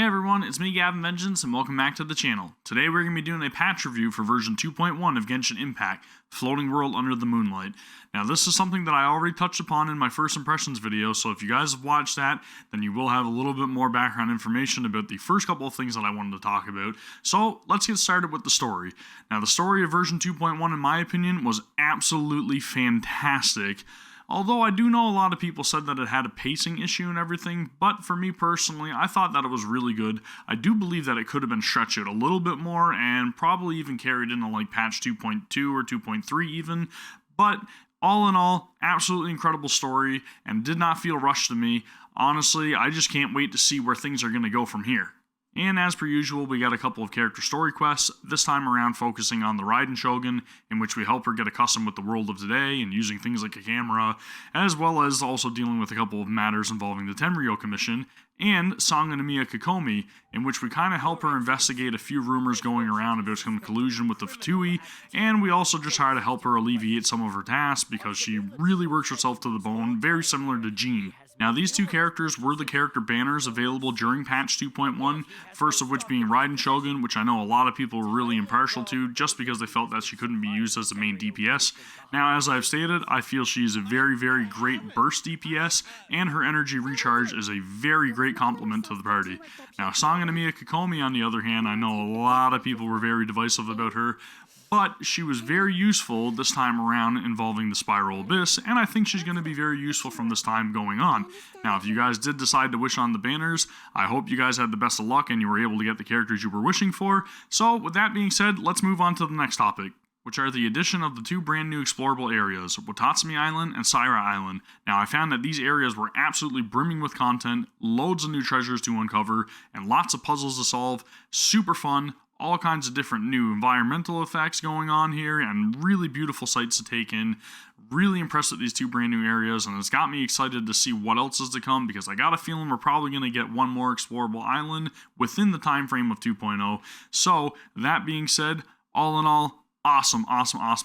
Hey everyone, it's me Gavin Vengeance and welcome back to the channel. Today we're going to be doing a patch review for version 2.1 of Genshin Impact, Floating World Under the Moonlight. Now this is something that I already touched upon in my first impressions video, so if you guys have watched that, then you will have a little bit more background information about the first couple of things that I wanted to talk about. So let's get started with the story. Now the story of version 2.1 in my opinion was absolutely fantastic. Although I do know a lot of people said that it had a pacing issue and everything, but for me personally, I thought that it was really good. I do believe that it could have been stretched out a little bit more and probably even carried into like patch 2.2 or 2.3 even, but all in all, absolutely incredible story and did not feel rushed to me. Honestly, I just can't wait to see where things are going to go from here. And as per usual, we got a couple of character story quests, this time around focusing on the Raiden Shogun, in which we help her get accustomed with the world of today and using things like a camera, as well as also dealing with a couple of matters involving the Tenryou Commission, and Sangonomiya Kokomi, in which we kind of help her investigate a few rumors going around about some collusion with the Fatui, and we also just try to help her alleviate some of her tasks because she really works herself to the bone, very similar to Jean. Now, these two characters were the character banners available during patch 2.1, first of which being Raiden Shogun, which I know a lot of people were really impartial to just because they felt that she couldn't be used as the main DPS. Now, as I've stated, I feel she's a very, very great burst DPS, and her energy recharge is a very great complement to the party. Now, Sangonomiya Kokomi, on the other hand, I know a lot of people were very divisive about her, but she was very useful this time around involving the Spiral Abyss, and I think she's going to be very useful from this time going on. Now, if you guys did decide to wish on the banners, I hope you guys had the best of luck and you were able to get the characters you were wishing for. So, with that being said, let's move on to the next topic, which are the addition of the two brand new explorable areas, Watatsumi Island and Saira Island. Now, I found that these areas were absolutely brimming with content, loads of new treasures to uncover, and lots of puzzles to solve, super fun, all kinds of different new environmental effects going on here, and really beautiful sights to take in. Really impressed with these two brand new areas, and it's got me excited to see what else is to come, because I got a feeling we're probably going to get one more explorable island within the time frame of 2.0. So, that being said, all in all, awesome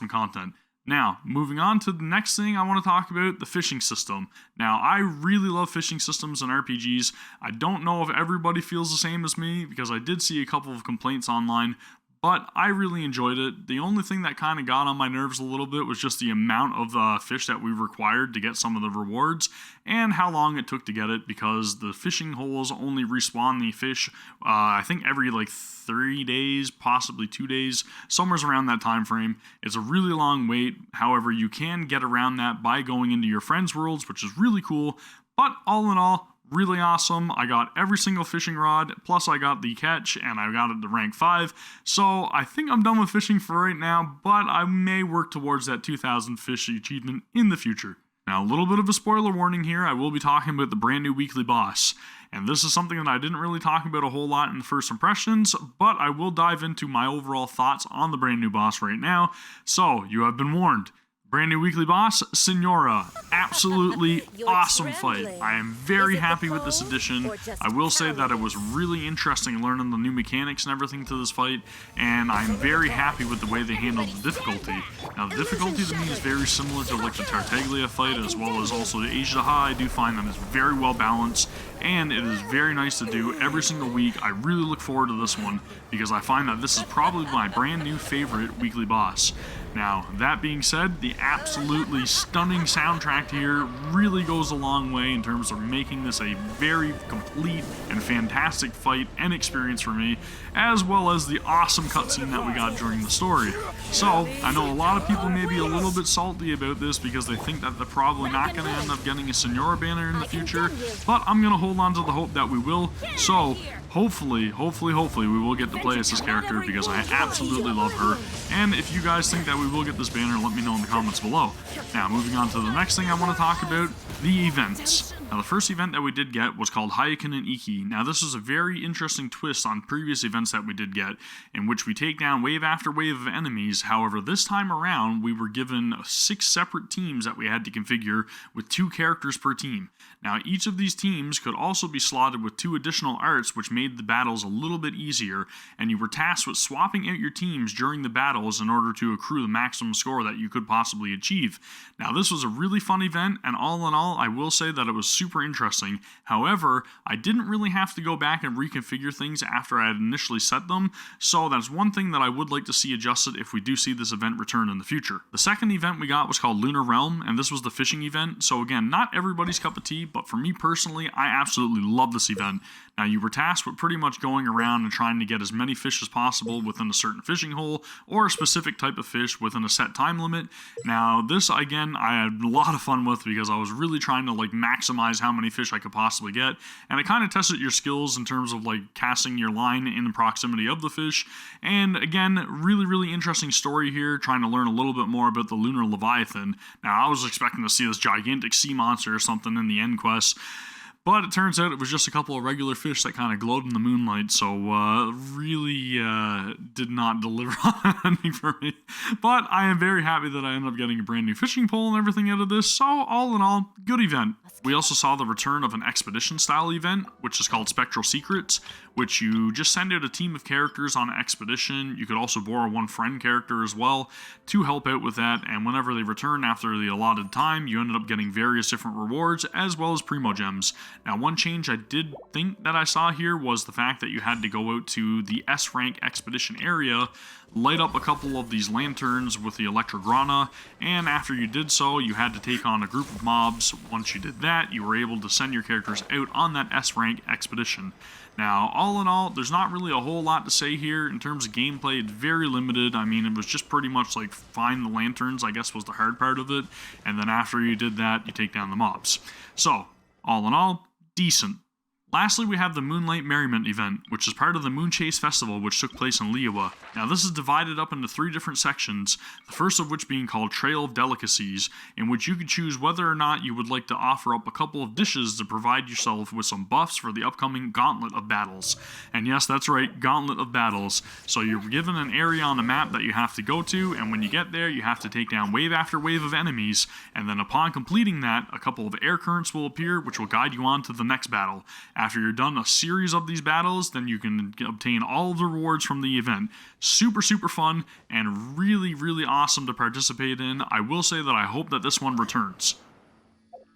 content. Now, moving on to the next thing I want to talk about, the fishing system. Now, I really love fishing systems in RPGs. I don't know if everybody feels the same as me, because I did see a couple of complaints online, but I really enjoyed it. The only thing that kind of got on my nerves a little bit was just the amount of fish that we required to get some of the rewards, and how long it took to get it, because the fishing holes only respawn the fish, I think every like 3 days, possibly 2 days, somewhere around that time frame. It's a really long wait. However, you can get around that by going into your friends' worlds, which is really cool. But all in all, really awesome. I got every single fishing rod, plus I got the catch, and I got it to rank 5. So I think I'm done with fishing for right now, but I may work towards that 2,000 fish achievement in the future. Now, a little bit of a spoiler warning here, I will be talking about the brand new weekly boss. And this is something that I didn't really talk about a whole lot in the first impressions, but I will dive into my overall thoughts on the brand new boss right now. So, you have been warned. Brand new weekly boss, Senora. Absolutely awesome fight. I am very happy with this addition. I will say that it was really interesting learning the new mechanics and everything to this fight, and I'm very happy with the way they handled the difficulty. Now, the difficulty to me is very similar to like the Tartaglia fight, as well as also the Asia High. I do find that it's very well balanced, and it is very nice to do every single week. I really look forward to this one, because I find that this is probably my brand new favorite weekly boss. Now, that being said, the absolutely stunning soundtrack here really goes a long way in terms of making this a very complete and fantastic fight and experience for me, as well as the awesome cutscene that we got during the story. So, I know a lot of people may be a little bit salty about this because they think that they're probably not going to end up getting a Senora banner in the future, but I'm going to hold on to the hope that we will. So, hopefully, we will get to play as this character, because I absolutely love her. And if you guys think that we will get this banner, let me know in the comments below. Now, moving on to the next thing I want to talk about, the events. Now, the first event that we did get was called Hayakin and Iki. Now, this was a very interesting twist on previous events that we did get, in which we take down wave after wave of enemies. However, this time around, we were given 6 separate teams that we had to configure with 2 characters per team. Now, each of these teams could also be slotted with 2 additional arts, which made the battles a little bit easier, and you were tasked with swapping out your teams during the battles in order to accrue the maximum score that you could possibly achieve. Now, this was a really fun event, and all in all, I will say that it was super interesting. However, I didn't really have to go back and reconfigure things after I had initially set them, so that's one thing that I would like to see adjusted if we do see this event return in the future. The second event we got was called Lunar Realm, and this was the fishing event. So again, not everybody's cup of tea, but for me personally, I absolutely love this event. Now, you were tasked with pretty much going around and trying to get as many fish as possible within a certain fishing hole, or a specific type of fish within a set time limit. Now, this, again, I had a lot of fun with because I was really trying to, maximize how many fish I could possibly get, and it kind of tested your skills in terms of, casting your line in the proximity of the fish. And, again, really, really interesting story here, trying to learn a little bit more about the Lunar Leviathan. Now, I was expecting to see this gigantic sea monster or something in the end quest, but it turns out it was just a couple of regular fish that kind of glowed in the moonlight, so really did not deliver on anything for me. But I am very happy that I ended up getting a brand new fishing pole and everything out of this, so all in all, good event. We also saw the return of an expedition-style event, which is called Spectral Secrets, which you just send out a team of characters on an expedition. You could also borrow one friend character as well to help out with that, and whenever they return after the allotted time, you ended up getting various different rewards, as well as Primo Gems. Now, one change I did think that I saw here was the fact that you had to go out to the S-rank expedition area, light up a couple of these lanterns with the Electrograna, and after you did so, you had to take on a group of mobs. Once you did that, you were able to send your characters out on that S-rank expedition. Now, all in all, there's not really a whole lot to say here. In terms of gameplay, it's very limited. I mean, it was just pretty much find the lanterns, I guess, was the hard part of it, and then after you did that, you take down the mobs. So, all in all, decent. Lastly, we have the Moonlight Merriment event, which is part of the Moonchase Festival, which took place in Liyue. Now, this is divided up into 3 different sections, the first of which being called Trail of Delicacies, in which you could choose whether or not you would like to offer up a couple of dishes to provide yourself with some buffs for the upcoming Gauntlet of Battles. And yes, that's right, Gauntlet of Battles. So you're given an area on the map that you have to go to, and when you get there, you have to take down wave after wave of enemies, and then upon completing that, a couple of air currents will appear, which will guide you on to the next battle. After you're done a series of these battles, then you can obtain all of the rewards from the event. Super, super fun, and really, really awesome to participate in. I will say that I hope that this one returns.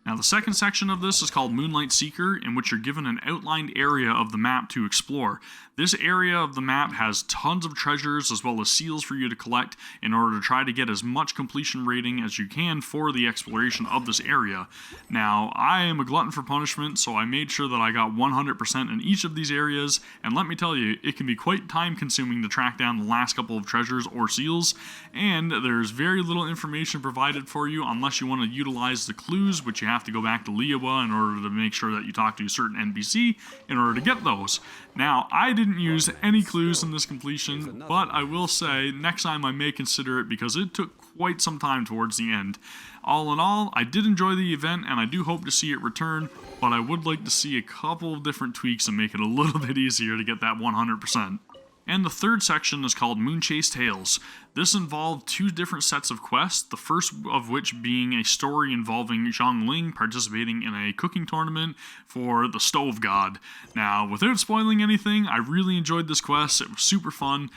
Now, the second section of this is called Moonlight Seeker, in which you're given an outlined area of the map to explore. This area of the map has tons of treasures as well as seals for you to collect in order to try to get as much completion rating as you can for the exploration of this area. Now, I am a glutton for punishment, so I made sure that I got 100% in each of these areas, and let me tell you, it can be quite time-consuming to track down the last couple of treasures or seals, and there's very little information provided for you unless you want to utilize the clues, which you have to go back to Liyue in order to make sure that you talk to a certain NPC in order to get those. Now, I didn't use any clues in this completion, but I will say next time I may consider it because it took quite some time towards the end. All in all, I did enjoy the event and I do hope to see it return, but I would like to see a couple of different tweaks and make it a little bit easier to get that 100%. And the third section is called Moonchase Tales. This involved 2 different sets of quests, the first of which being a story involving Zhongling participating in a cooking tournament for the Stove God. Now, without spoiling anything, I really enjoyed this quest. It was super fun,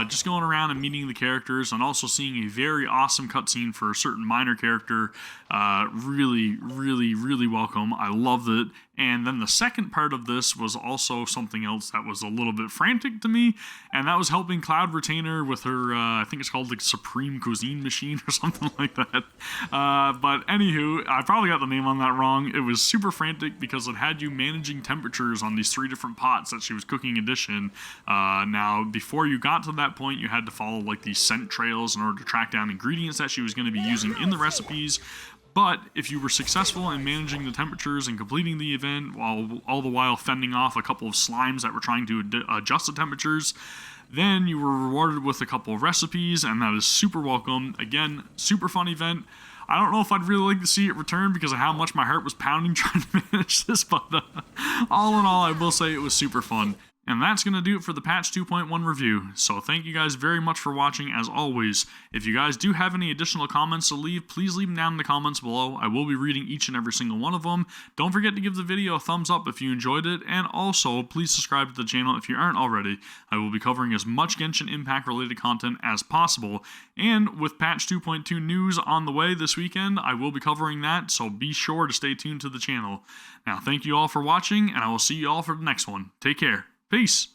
just going around and meeting the characters and also seeing a very awesome cutscene for a certain minor character. Really, really, really welcome. I loved it. And then the second part of this was also something else that was a little bit frantic to me, and that was helping Cloud Retainer with her, I think it's called the Supreme Cuisine Machine or something like that. But anywho, I probably got the name on that wrong. It was super frantic because it had you managing temperatures on these 3 different pots that she was cooking edition. Now, before you got to that point, you had to follow these scent trails in order to track down ingredients that she was going to be using in the recipes. But if you were successful in managing the temperatures and completing the event, while all the while fending off a couple of slimes that were trying to adjust the temperatures, then you were rewarded with a couple of recipes, and that is super welcome. Again, super fun event. I don't know if I'd really like to see it return because of how much my heart was pounding trying to manage this, but all in all, I will say it was super fun. And that's going to do it for the patch 2.1 review. So thank you guys very much for watching as always. If you guys do have any additional comments to leave, please leave them down in the comments below. I will be reading each and every single one of them. Don't forget to give the video a thumbs up if you enjoyed it, and also please subscribe to the channel if you aren't already. I will be covering as much Genshin Impact related content as possible, and with patch 2.2 news on the way this weekend, I will be covering that, so be sure to stay tuned to the channel. Now thank you all for watching, and I will see you all for the next one. Take care. Peace.